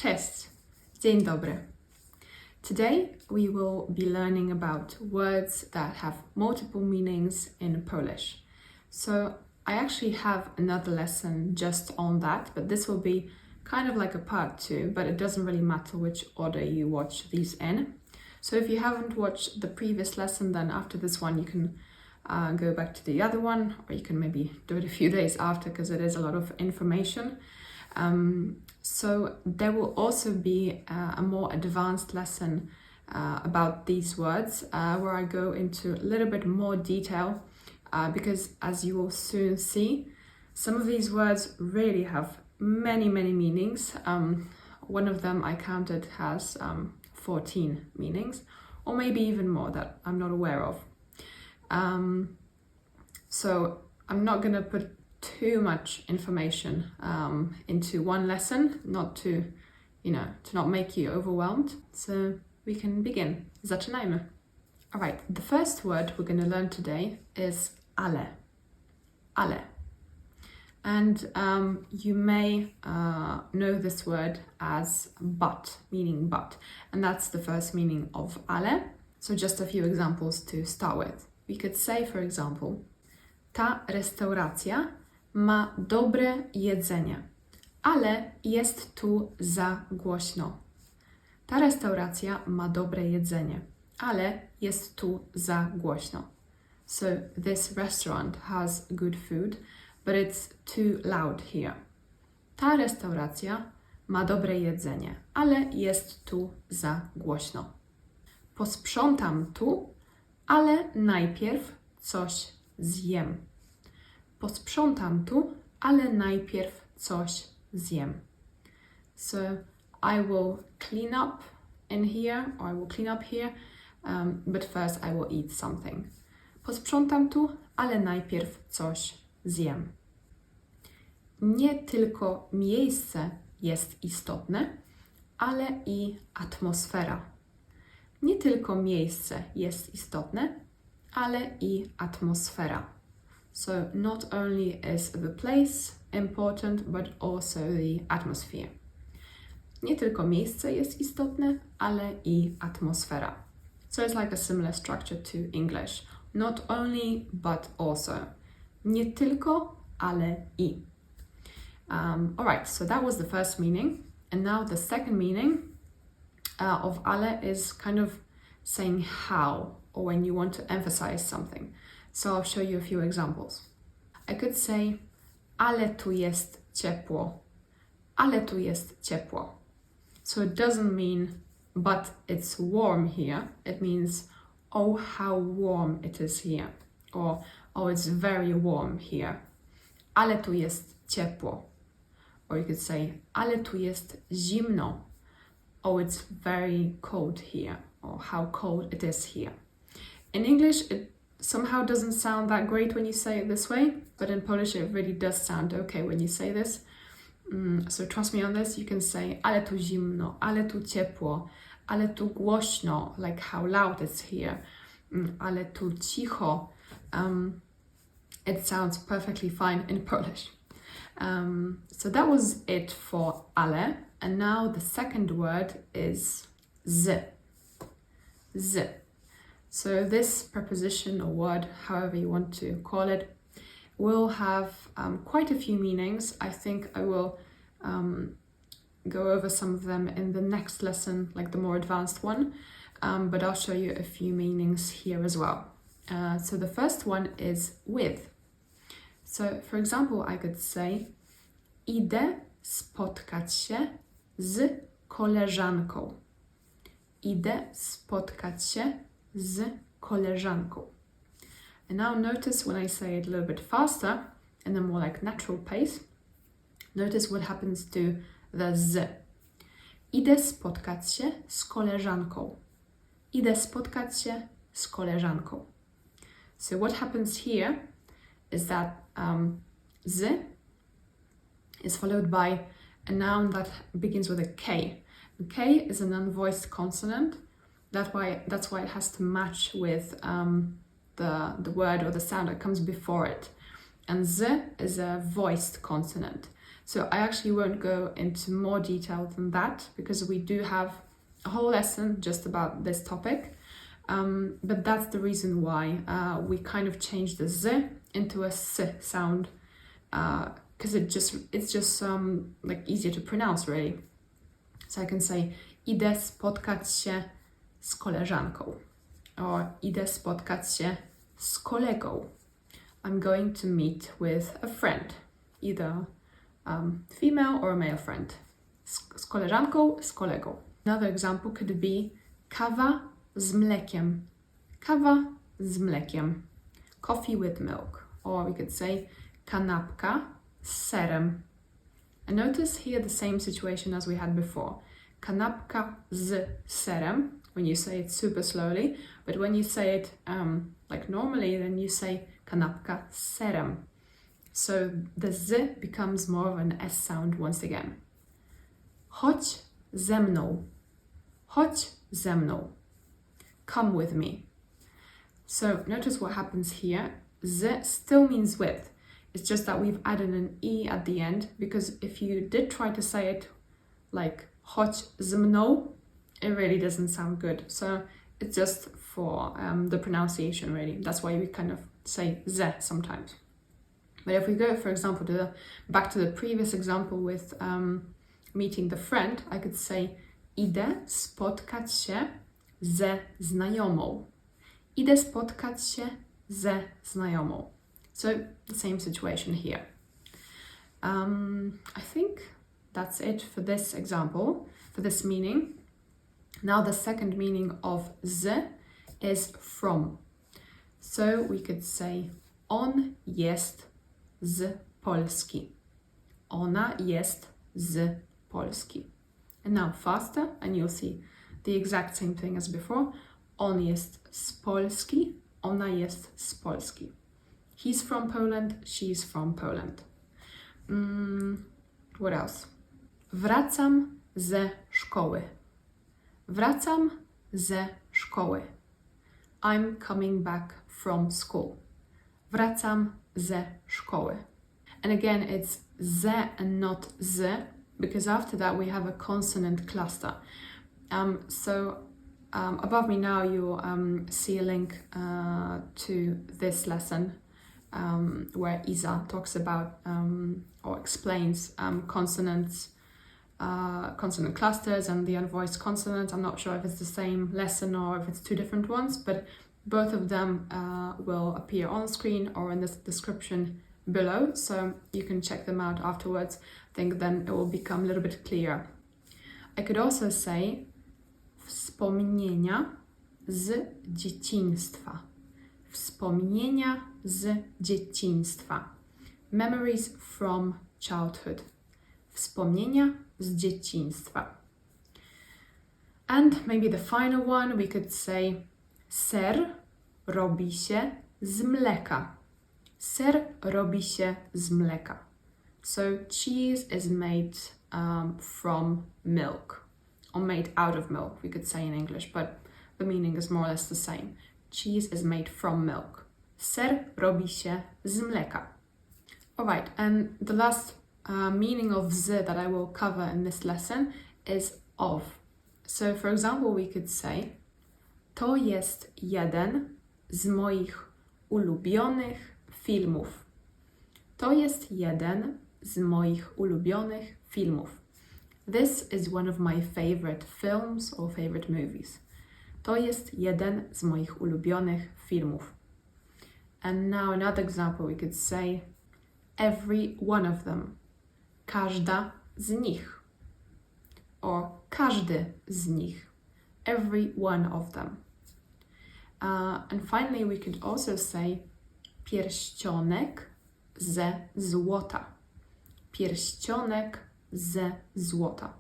Cześć, dzień dobry. Today we will be learning about words that have multiple meanings in Polish. So I actually have another lesson just on that, but this will be kind of like a part 2, but it doesn't really matter which order you watch these in. So if you haven't watched the previous lesson, then after this one you can go back to the other one, or you can maybe do it a few days after because it is a lot of information. So there will also be a more advanced lesson about these words where I go into a little bit more detail because as you will soon see, some of these words really have many meanings. One of them I counted has 14 meanings, or maybe even more that I'm not aware of. So I'm not going to put too much information into one lesson, not to not make you overwhelmed. So we can begin. Zaczynajmy. All right, the first word we're going to learn today is ale. Ale. And you may know this word as but, meaning but. And that's the first meaning of ale. So just a few examples to start with. We could say, for example, ta restauracja ma dobre jedzenie, ale jest tu za głośno. Ta restauracja ma dobre jedzenie, ale jest tu za głośno. So this restaurant has good food, but it's too loud here. Ta restauracja ma dobre jedzenie, ale jest tu za głośno. Posprzątam tu, ale najpierw coś zjem. Posprzątam tu, ale najpierw coś zjem. So I will clean up in here, or I will clean up here, but first I will eat something. Posprzątam tu, ale najpierw coś zjem. Nie tylko miejsce jest istotne, ale i atmosfera. Nie tylko miejsce jest istotne, ale i atmosfera. So not only is the place important, but also the atmosphere. Nie tylko miejsce jest istotne, ale i atmosfera. So it's like a similar structure to English. Not only, but also. Nie tylko, ale i. Alright, so that was the first meaning. And now the second meaning of ale is kind of saying how, or when you want to emphasize something. So I'll show you a few examples. I could say, ale tu jest ciepło. Ale tu jest ciepło. So it doesn't mean, but it's warm here. It means, oh, how warm it is here. Or, oh, it's very warm here. Ale tu jest ciepło. Or you could say, ale tu jest zimno. Oh, it's very cold here. Or how cold it is here. In English, it somehow doesn't sound that great when you say it this way, but in Polish it really does sound okay when you say this. So trust me on this, you can say ale tu zimno, ale tu ciepło, ale tu głośno, like how loud it's here, ale tu cicho. It sounds perfectly fine in Polish. So that was it for ale, and now the second word is z. Z. So this preposition or word, however you want to call it, will have quite a few meanings. I think I will go over some of them in the next lesson, like the more advanced one, but I'll show you a few meanings here as well. So the first one is with. So for example, I could say, idę spotkać się z koleżanką. Idę spotkać się z koleżanką. And now notice when I say it a little bit faster, in a more like natural pace, notice what happens to the z. Idę spotkać się z koleżanką. Idę spotkać się z koleżanką. So what happens here is that z is followed by a noun that begins with a K. The K is an unvoiced consonant. That's why it has to match with the word or the sound that comes before it. And z is a voiced consonant. So I actually won't go into more detail than that because we do have a whole lesson just about this topic. But that's the reason why we kind of changed the z into a s sound, because it's just like easier to pronounce, really. So I can say idę spotkać się z koleżanką, or idę spotkać się z kolegą. I'm going to meet with a friend, either female or a male friend. Z koleżanką, z kolegą. Another example could be kawa z mlekiem. Kawa z mlekiem. Coffee with milk. Or we could say kanapka z serem. And notice here the same situation as we had before. Kanapka z serem, when you say it super slowly, but when you say it like normally, then you say kanapka z serem. So the z becomes more of an S sound once again. Chodź ze mną. Chodź ze mną. Come with me. So notice what happens here. Z still means with. It's just that we've added an E at the end, because if you did try to say it like chodź z mną, it really doesn't sound good. So it's just for the pronunciation, really. That's why we kind of say Z sometimes. But if we go, for example, back to the previous example with meeting the friend, I could say idę spotkać się ze znajomą. Idę spotkać się ze znajomą. So the same situation here. I think that's it for this example, for this meaning. Now the second meaning of z is from. So we could say on jest z Polski. Ona jest z Polski. And now faster, and you'll see the exact same thing as before. On jest z Polski. Ona jest z Polski. He's from Poland. She's from Poland. What else? Wracam ze szkoły. Wracam ze szkoły. I'm coming back from school. Wracam ze szkoły. And again, it's ze and not z, because after that we have a consonant cluster. Above me now you'll see a link to this lesson where Isa talks about or explains consonants, consonant clusters and the unvoiced consonants. I'm not sure if it's the same lesson or if it's two different ones, but both of them will appear on screen or in the description below, so you can check them out afterwards. I think then it will become a little bit clearer. I could also say wspomnienia z dzieciństwa. Wspomnienia z dzieciństwa. Memories from childhood. Wspomnienia z dzieciństwa. And maybe the final one, we could say ser robi się z mleka. Ser robi się z mleka. So cheese is made from milk, or made out of milk, we could say in English, but the meaning is more or less the same. Cheese is made from milk. Ser robi się z mleka. Alright, and the last meaning of z that I will cover in this lesson is of. So for example, we could say to jest jeden z moich ulubionych filmów. To jest jeden z moich ulubionych filmów. This is one of my favorite films or favorite movies. To jest jeden z moich ulubionych filmów. And now another example, we could say every one of them. Każda z nich. Or każdy z nich. Every one of them. And finally, we could also say pierścionek ze złota. Pierścionek ze złota.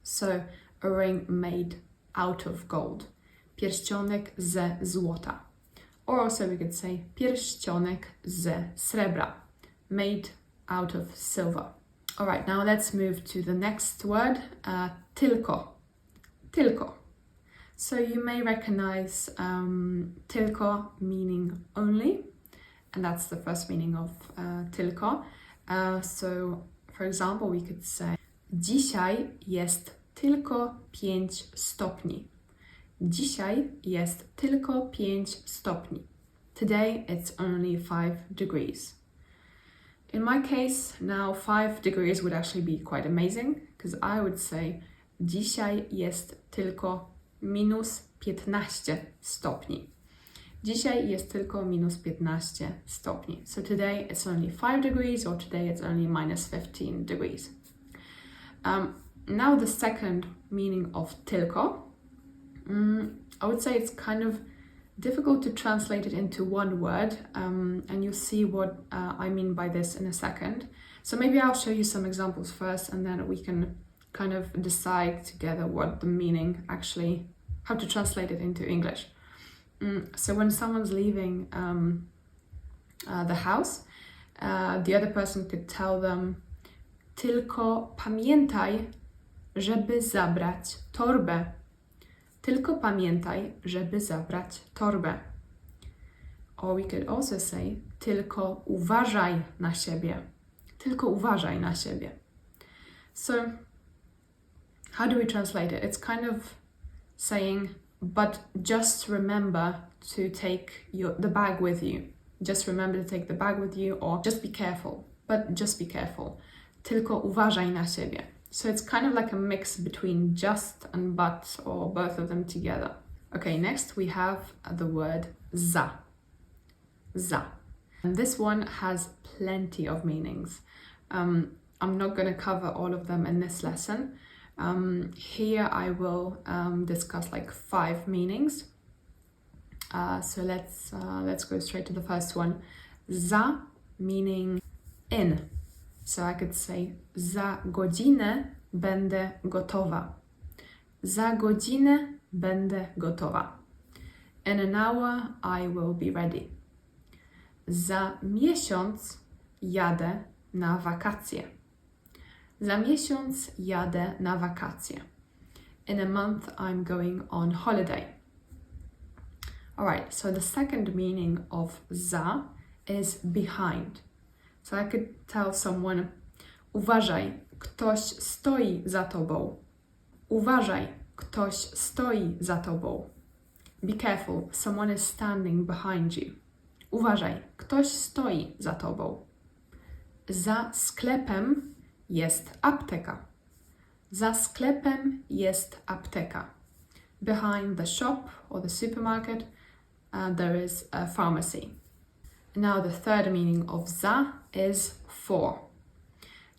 So a ring made out of gold. Pierścionek ze złota. Or also we could say pierścionek ze srebra. Made out of silver. Alright, now let's move to the next word, TYLKO. TYLKO. So you may recognize TYLKO meaning only, and that's the first meaning of TYLKO. So, for For example, we could say dzisiaj jest tylko 5 stopni. Dzisiaj jest tylko 5 stopni. Today it's only 5 degrees. In my case, now 5 degrees would actually be quite amazing, because I would say dzisiaj jest tylko minus 15 stopni. Dzisiaj jest tylko minus 15 stopni. So today it's only 5 degrees, or today it's only minus 15 degrees. Now the second meaning of tylko. I would say it's kind of difficult to translate it into one word, and you'll see what I mean by this in a second. So maybe I'll show you some examples first, and then we can kind of decide together what the meaning actually, how to translate it into English. So when someone's leaving the house, the other person could tell them, tylko pamiętaj, żeby zabrać torbę. Tylko pamiętaj, żeby zabrać torbę. Or we could also say, tylko uważaj na siebie. Tylko uważaj na siebie. So, how do we translate it? It's kind of saying, but just remember to take the bag with you. Just remember to take the bag with you, or just be careful. But just be careful. Tylko uważaj na siebie. So it's kind of like a mix between just and but, or both of them together. Okay, next we have the word za. Za. And this one has plenty of meanings. I'm not going to cover all of them in this lesson. Here I will discuss like 5 meanings. So let's go straight to the first one. Za meaning in. So I could say, za godzinę będę gotowa. Za godzinę będę gotowa. In an hour I will be ready. Za miesiąc jadę na wakacje. Za miesiąc jadę na wakacje. In a month I'm going on holiday. Alright, so the second meaning of za is behind. So I could tell someone, uważaj, ktoś stoi za tobą. Uważaj, ktoś stoi za tobą. Be careful, someone is standing behind you. Uważaj, ktoś stoi za tobą. Za sklepem jest apteka. Za sklepem jest apteka. Behind the shop or the supermarket, there is a pharmacy. Now the third meaning of za is for.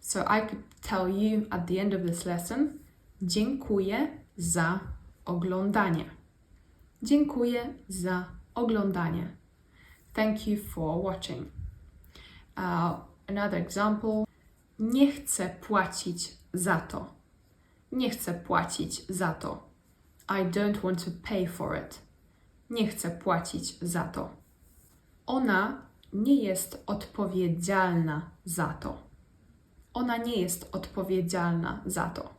So I could tell you at the end of this lesson, dziękuję za oglądanie. Dziękuję za oglądanie. Thank you for watching. Another example, nie chcę płacić za to. Nie chcę płacić za to. I don't want to pay for it. Nie chcę płacić za to. Ona nie jest odpowiedzialna za to. Ona nie jest odpowiedzialna za to.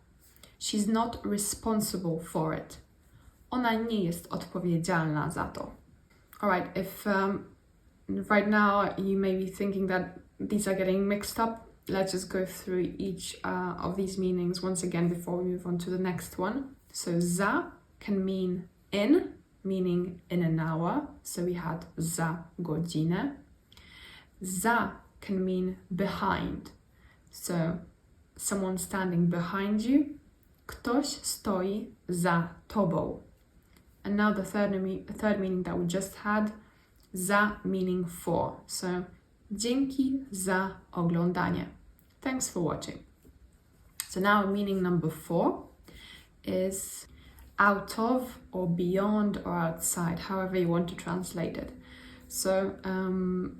She's not responsible for it. Ona nie jest odpowiedzialna za to. Alright, if right now you may be thinking that these are getting mixed up, let's just go through each of these meanings once again before we move on to the next one. So za can mean in, meaning in an hour. So we had za godzinę. Za can mean behind. So someone standing behind you. Ktoś stoi za tobą. And now the third meaning that we just had, za meaning for. So dzięki za oglądanie. Thanks for watching. So now meaning number 4 is out of or beyond or outside, however you want to translate it. So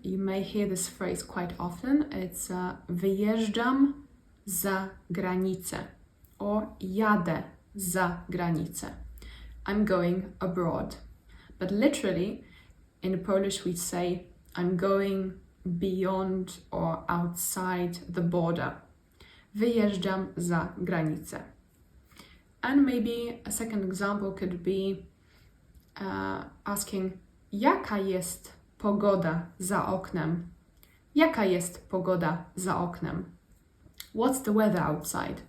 you may hear this phrase quite often. It's wyjeżdżam za granicę or jadę za granicę. I'm going abroad. But literally in Polish we say I'm going beyond or outside the border. Wyjeżdżam za granicę. And maybe a second example could be asking, jaka jest pogoda za oknem? Jaka jest pogoda za oknem? what's the weather outside?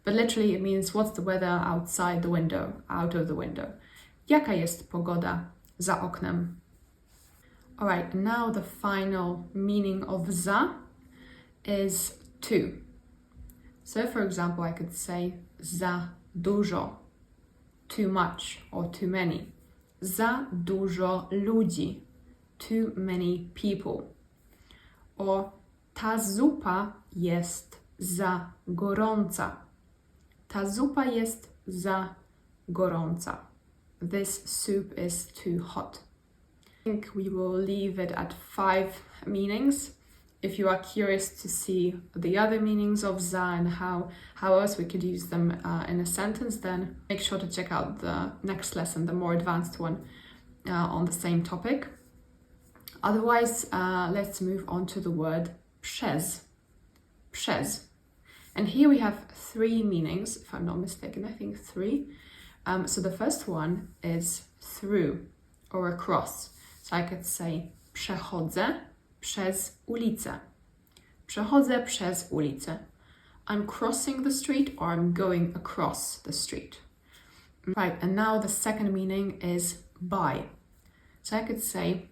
But literally it means what's the weather outside the window, out of the window. Jaka jest pogoda za oknem? Alright, now the final meaning of za is too. So for example, I could say za dużo, too much or too many. Za dużo ludzi, too many people. Or ta zupa jest za gorąca. Ta zupa jest za gorąca. This soup is too hot. I think we will leave it at 5 meanings. If you are curious to see the other meanings of za and how else we could use them in a sentence, then make sure to check out the next lesson, the more advanced one, on the same topic. Otherwise, let's move on to the word PRZEZ. PRZEZ. And here we have 3 meanings, if I'm not mistaken, I think 3. So the first one is through or across. So I could say przechodzę przez ulicę. Przechodzę przez ulicę. I'm crossing the street or I'm going across the street. Right, and now the second meaning is by. So I could say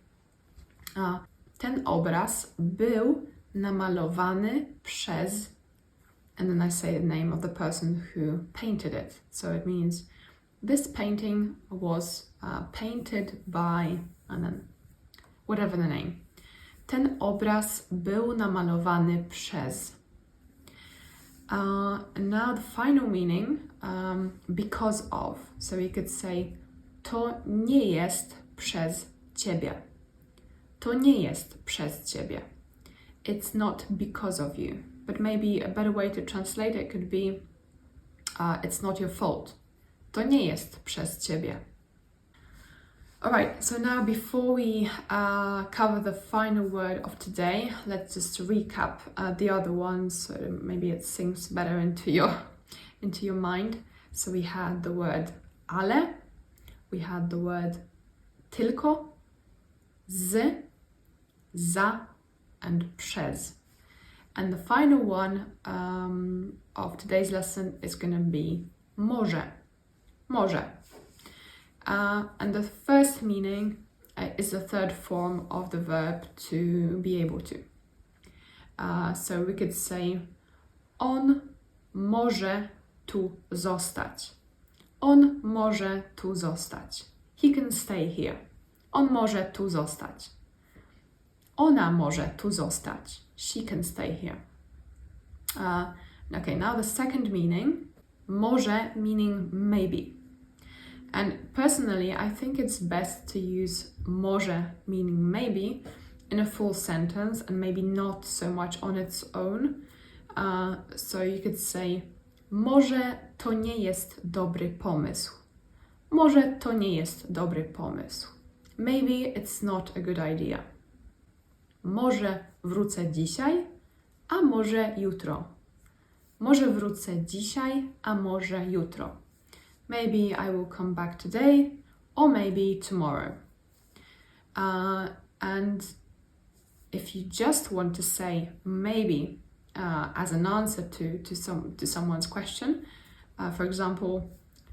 ten obraz był namalowany przez, and then I say the name of the person who painted it. So it means this painting was painted by, and then whatever the name. Ten obraz był namalowany przez. Now the final meaning, because of. So we could say, to nie jest przez ciebie. To nie jest przez ciebie. It's not because of you. But maybe a better way to translate it could be, it's not your fault. To nie jest przez ciebie. Alright, so now before we cover the final word of today, let's just recap the other ones, so maybe it sinks better into your mind. So we had the word ale, we had the word TYLKO, z, za, and PRZEZ. And the final one of today's lesson is going to be może. Może. And the first meaning is the third form of the verb to be able to. So we could say, on może tu zostać. On może tu zostać. He can stay here. On może tu zostać. Ona może tu zostać. She can stay here. Okay, now the second meaning, może meaning maybe. And personally, I think it's best to use może meaning maybe in a full sentence and maybe not so much on its own. So you could say, może to nie jest dobry pomysł. Może to nie jest dobry pomysł. Maybe it's not a good idea. Może wrócę dzisiaj, a może jutro. Może wrócę dzisiaj, a może jutro. Maybe I will come back today, or maybe tomorrow. And if you just want to say maybe as an answer to someone's question, for example,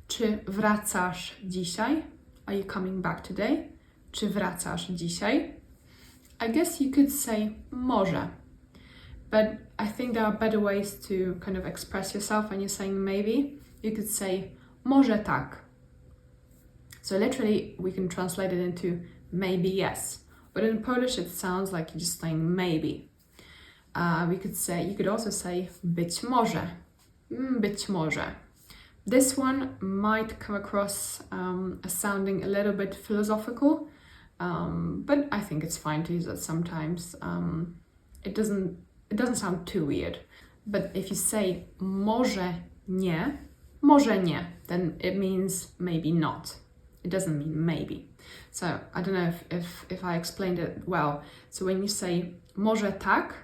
czy wracasz dzisiaj? Are you coming back today? Czy wracasz dzisiaj? I guess you could say może. But I think there are better ways to kind of express yourself when you're saying maybe. You could say może tak. So literally we can translate it into maybe yes. But in Polish it sounds like you're just saying maybe. You could also say być może. Być może. This one might come across as sounding a little bit philosophical, but I think it's fine to use it sometimes. It doesn't sound too weird. But if you say może nie, then it means maybe not. It doesn't mean maybe. So I don't know if I explained it well. So when you say może tak,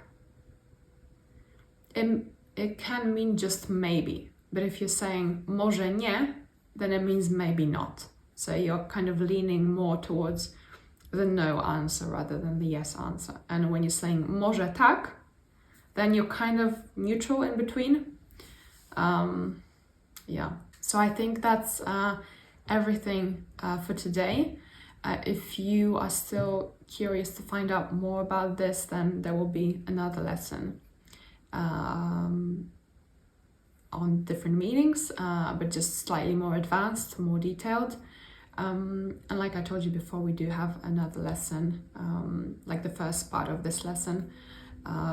it can mean just maybe. But if you're saying może nie, then it means maybe not. So you're kind of leaning more towards the no answer rather than the yes answer. And when you're saying może tak, then you're kind of neutral in between. Yeah, so I think that's everything for today. If you are still curious to find out more about this, then there will be another lesson on different meanings, but just slightly more advanced, more detailed. And like I told you before, we do have another lesson, like the first part of this lesson,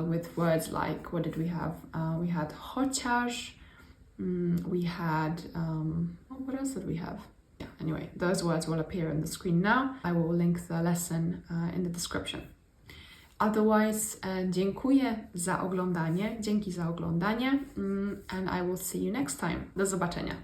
with words like, what did we have? We had chociaż, we had, what else did we have? Yeah, anyway, those words will appear on the screen now. I will link the lesson in the description. Otherwise, dziękuję za oglądanie, dzięki za oglądanie, and I will see you next time. Do zobaczenia.